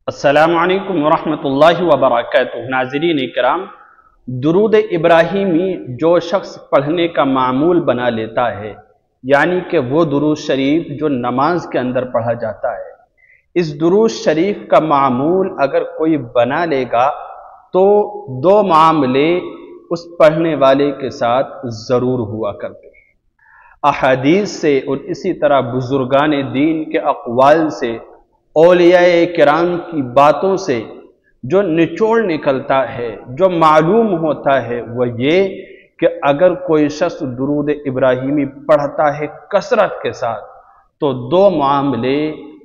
السلام علیکم ورحمۃ اللہ وبرکاتہ۔ ناظرین کرام، درود ابراہیمی جو شخص پڑھنے کا معمول بنا لیتا ہے، یعنی کہ وہ درود شریف جو نماز کے اندر پڑھا جاتا ہے، اس درود شریف کا معمول اگر کوئی بنا لے گا تو دو معاملے اس پڑھنے والے کے ساتھ ضرور ہوا کرتے ہیں۔ احادیث سے اور اسی طرح بزرگان دین کے اقوال سے، اولیاء کرام کی باتوں سے جو نچوڑ نکلتا ہے، جو معلوم ہوتا ہے، وہ یہ کہ اگر کوئی شخص درود ابراہیمی پڑھتا ہے کثرت کے ساتھ تو دو معاملے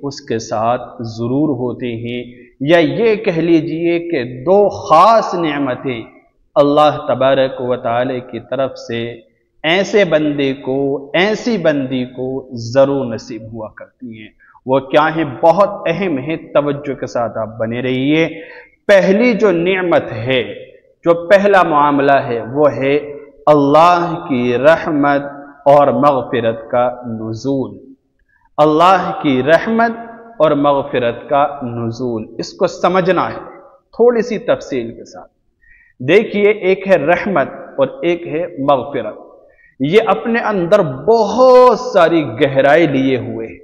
اس کے ساتھ ضرور ہوتے ہیں، یا یہ کہہ لیجئے کہ دو خاص نعمتیں اللہ تبارک و تعالی کی طرف سے ایسے بندے کو، ایسی بندی کو ضرور نصیب ہوا کرتی ہیں۔ وہ کیا ہیں؟ بہت اہم ہے، توجہ کے ساتھ آپ بنے رہیے۔ پہلی جو نعمت ہے، جو پہلا معاملہ ہے، وہ ہے اللہ کی رحمت اور مغفرت کا نزول۔ اللہ کی رحمت اور مغفرت کا نزول، اس کو سمجھنا ہے تھوڑی سی تفصیل کے ساتھ۔ دیکھیے، ایک ہے رحمت اور ایک ہے مغفرت، یہ اپنے اندر بہت ساری گہرائی لیے ہوئے ہیں۔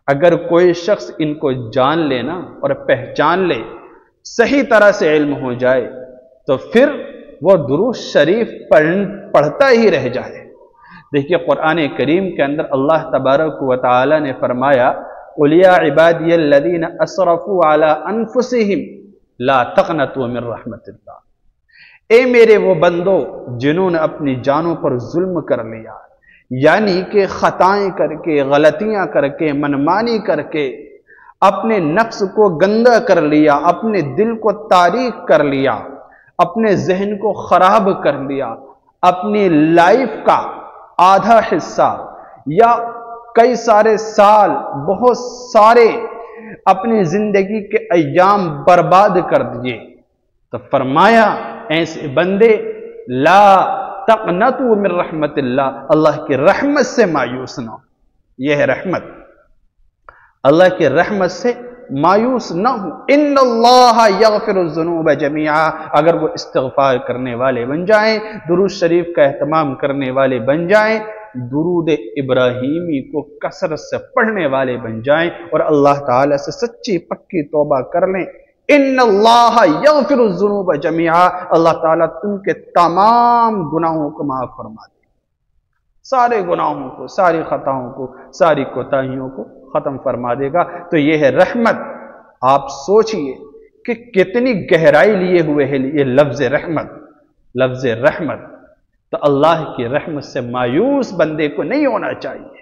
اگر کوئی شخص ان کو جان لے نا اور پہچان لے، صحیح طرح سے علم ہو جائے، تو پھر وہ درود شریف پڑھتا ہی رہ جائے۔ دیکھیے، قرآن کریم کے اندر اللہ تبارک و تعالی نے فرمایا، قُلْ يَا عِبَادِيَ الَّذِينَ أَسْرَفُوا عَلَىٰ أَنفُسِهِمْ لَا تَقْنَطُوا مِن رَحْمَتِ اللَّهِ۔ اے میرے وہ بندو جنہوں نے اپنی جانوں پر ظلم کر لیا، یعنی کہ خطائیں کر کے، غلطیاں کر کے، منمانی کر کے اپنے نفس کو گندا کر لیا، اپنے دل کو تاریک کر لیا، اپنے ذہن کو خراب کر لیا، اپنی لائف کا آدھا حصہ یا کئی سارے سال، بہت سارے اپنی زندگی کے ایام برباد کر دیے، تو فرمایا ایسے بندے لا تقنطوا من رحمت اللہ کی رحمت سے مایوس نہ ہو۔ یہ ہے رحمت، اللہ کی رحمت سے مایوس نہ ہو۔ ان اللہ یغفر الذنوب جميعا، اگر وہ استغفار کرنے والے بن جائیں، درود شریف کا اہتمام کرنے والے بن جائیں، درود ابراہیمی کو کثرت سے پڑھنے والے بن جائیں اور اللہ تعالی سے سچی پکی توبہ کر لیں، ان اللہ یغفر الذنوب جميعا، اللہ تعالیٰ تم کے تمام گناہوں کو معاف فرما دے، سارے گناہوں کو، ساری خطاؤں کو، ساری کوتاہیوں کو ختم فرما دے گا۔ تو یہ ہے رحمت۔ آپ سوچئے کہ کتنی گہرائی لیے ہوئے ہے یہ لفظ رحمت۔ لفظ رحمت تو اللہ کی رحمت سے مایوس بندے کو نہیں ہونا چاہیے۔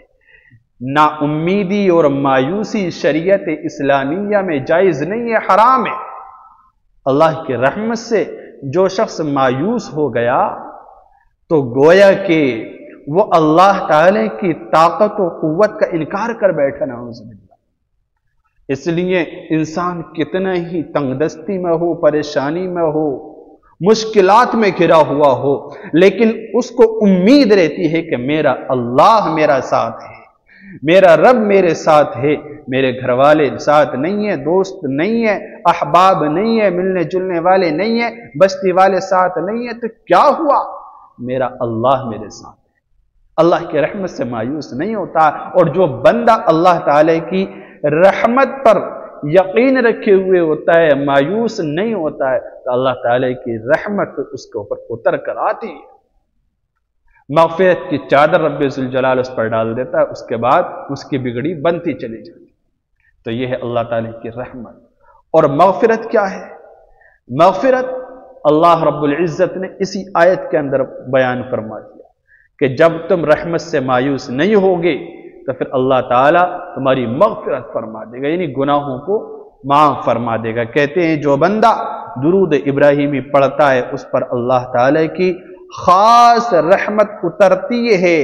نا امیدی اور مایوسی شریعت اسلامیہ میں جائز نہیں ہے، حرام ہے۔ اللہ کی رحمت سے جو شخص مایوس ہو گیا تو گویا کہ وہ اللہ تعالی کی طاقت و قوت کا انکار کر بیٹھا، نعوذ باللہ۔ اس لیے انسان کتنا ہی تنگ دستی میں ہو، پریشانی میں ہو، مشکلات میں گھرا ہوا ہو، لیکن اس کو امید رہتی ہے کہ میرا اللہ میرا ساتھ ہے، میرا رب میرے ساتھ ہے، میرے گھر والے ساتھ نہیں ہیں، دوست نہیں ہیں، احباب نہیں ہیں، ملنے جلنے والے نہیں ہیں، بستی والے ساتھ نہیں ہیں، تو کیا ہوا؟ میرا اللہ میرے ساتھ ہے۔ اللہ کی رحمت سے مایوس نہیں ہوتا، اور جو بندہ اللہ تعالی کی رحمت پر یقین رکھے ہوئے ہوتا ہے، مایوس نہیں ہوتا ہے، تو اللہ تعالی کی رحمت اس کے اوپر اتر کر آتی ہے، مغفرت کی چادر رب ذوالجلال اس پر ڈال دیتا ہے، اس کے بعد اس کی بگڑی بنتی چلی جاتی۔ تو یہ ہے اللہ تعالی کی رحمت۔ اور مغفرت کیا ہے؟ مغفرت اللہ رب العزت نے اسی آیت کے اندر بیان فرما دیا کہ جب تم رحمت سے مایوس نہیں ہوگے تو پھر اللہ تعالیٰ تمہاری مغفرت فرما دے گا، یعنی گناہوں کو معاف فرما دے گا۔ کہتے ہیں جو بندہ درود ابراہیمی پڑھتا ہے اس پر اللہ تعالیٰ کی خاص رحمت اترتی ہے،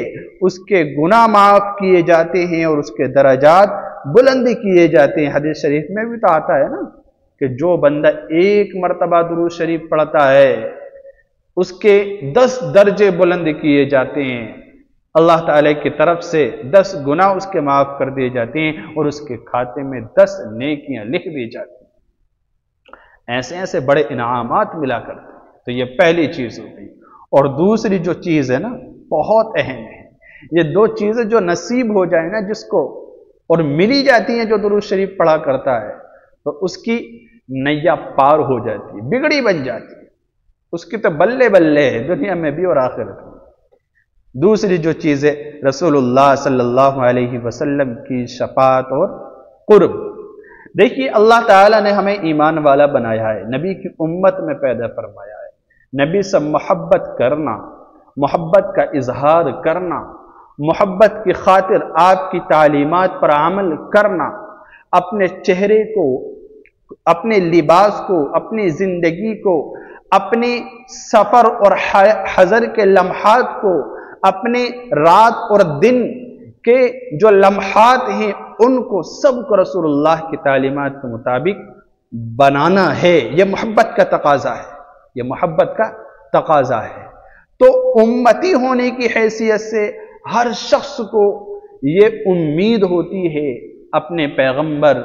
اس کے گناہ معاف کیے جاتے ہیں اور اس کے درجات بلند کیے جاتے ہیں۔ حدیث شریف میں بھی تو آتا ہے نا کہ جو بندہ ایک مرتبہ درود شریف پڑھتا ہے اس کے 10 درجے بلند کیے جاتے ہیں، اللہ تعالی کی طرف سے 10 گناہ اس کے معاف کر دیے جاتے ہیں اور اس کے کھاتے میں 10 نیکیاں لکھ دی جاتی ہیں۔ ایسے ایسے بڑے انعامات ملا کرتے ہیں۔ تو یہ پہلی چیز ہو گئی۔ اور دوسری جو چیز ہے نا بہت اہم ہے، یہ دو چیزیں جو نصیب ہو جائیں نا جس کو اور ملی جاتی ہیں جو درود شریف پڑھا کرتا ہے تو اس کی نیا پار ہو جاتی ہے، بگڑی بن جاتی ہے، اس کی تو بلے بلے ہے دنیا میں بھی اور آخرت میں۔ دوسری جو چیز ہے رسول اللہ صلی اللہ علیہ وسلم کی شفاعت اور قرب۔ دیکھیے اللہ تعالیٰ نے ہمیں ایمان والا بنایا ہے، نبی کی امت میں پیدا فرمایا ہے، نبی سے محبت کرنا، محبت کا اظہار کرنا، محبت کی خاطر آپ کی تعلیمات پر عمل کرنا، اپنے چہرے کو، اپنے لباس کو، اپنی زندگی کو، اپنی سفر اور حضر کے لمحات کو، اپنے رات اور دن کے جو لمحات ہیں ان کو سب کو رسول اللہ کی تعلیمات کے مطابق بنانا ہے۔ یہ محبت کا تقاضا ہے، یہ محبت کا تقاضا ہے۔ تو امتی ہونے کی حیثیت سے ہر شخص کو یہ امید ہوتی ہے اپنے پیغمبر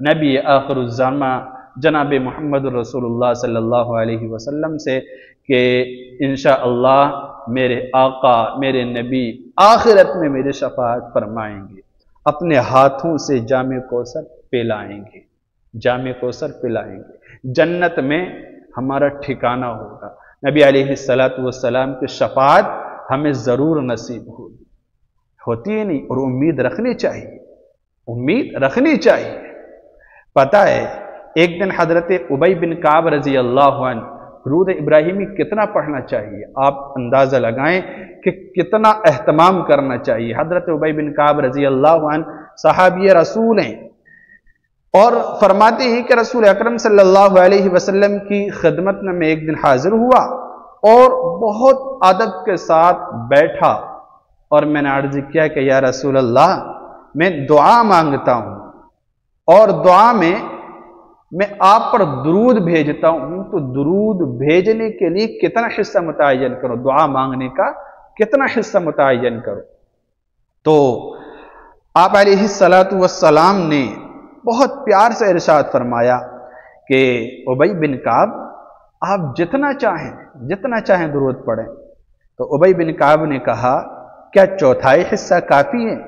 نبی آخر الزماں جناب محمد رسول اللہ صلی اللہ علیہ وسلم سے کہ انشاءاللہ میرے آقا، میرے نبی آخرت میں میرے شفاعت فرمائیں گے، اپنے ہاتھوں سے جام کوثر پلائیں گے، جام کوثر پلائیں گے، جنت میں ہمارا ٹھکانہ ہوگا۔ نبی علیہ السلام کی شفاعت ہمیں ضرور نصیب ہوگی، ہوتی ہے نہیں، اور امید رکھنی چاہیے، امید رکھنی چاہیے۔ پتہ ہے ایک دن حضرت ابی بن کعب رضی اللہ عنہ درود ابراہیمی کتنا پڑھنا چاہیے، آپ اندازہ لگائیں کہ کتنا اہتمام کرنا چاہیے۔ حضرت ابی بن کعب رضی اللہ عنہ صحابی رسول ہیں اور فرماتے ہیں کہ رسول اکرم صلی اللہ علیہ وسلم کی خدمت میں ایک دن حاضر ہوا اور بہت ادب کے ساتھ بیٹھا اور میں نے عرض کیا کہ یا رسول اللہ میں دعا مانگتا ہوں اور دعا میں آپ پر درود بھیجتا ہوں، تو درود بھیجنے کے لیے کتنا حصہ متعین کرو، دعا مانگنے کا کتنا حصہ متعین کرو؟ تو آپ علیہ السلام نے بہت پیار سے ارشاد فرمایا کہ ابی بن کعب آپ جتنا چاہیں درود پڑھیں۔ تو ابی بن کعب نے کہا کیا چوتھائی حصہ کافی ہے؟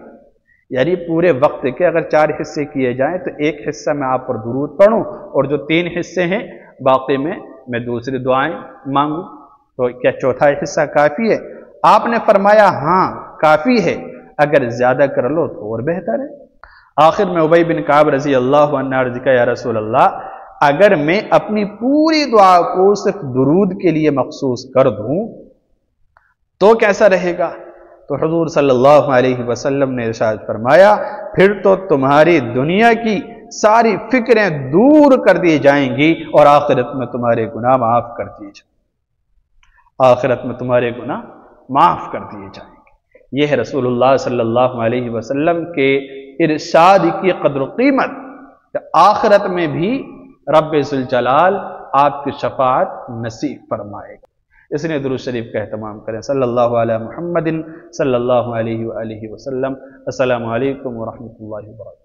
یعنی پورے وقت کے اگر 4 حصے کیے جائیں تو ایک حصہ میں آپ پر درود پڑھوں اور جو 3 حصے ہیں باقی میں دوسری دعائیں مانگوں، تو کیا چوتھائی حصہ کافی ہے؟ آپ نے فرمایا ہاں کافی ہے، اگر زیادہ کر لو تو اور بہتر ہے۔ آخر میں ابی بن کعب رضی اللہ عنہ عرض کیا یا رسول اللہ اگر میں اپنی پوری دعا کو صرف درود کے لیے مخصوص کر دوں تو کیسا رہے گا؟ تو حضور صلی اللہ علیہ وسلم نے ارشاد فرمایا پھر تو تمہاری دنیا کی ساری فکریں دور کر دی جائیں گی اور آخرت میں تمہارے گناہ معاف کر دیے جائیں گے، آخرت میں تمہارے گناہ معاف کر دیے جائیں گے۔ یہ ہے رسول اللہ صلی اللہ علیہ وسلم کے ارشاد کی قدر و قیمت کہ آخرت میں بھی رب ذوالجلال آپ کی شفاعت نصیب فرمائے گا۔ اس نے درود شریف کا اہتمام کریں۔ صلی اللہ علیہ محمد صلی اللہ علیہ وآلہ وسلم۔ السلام علیکم ورحمۃ اللہ وبرکاتہ۔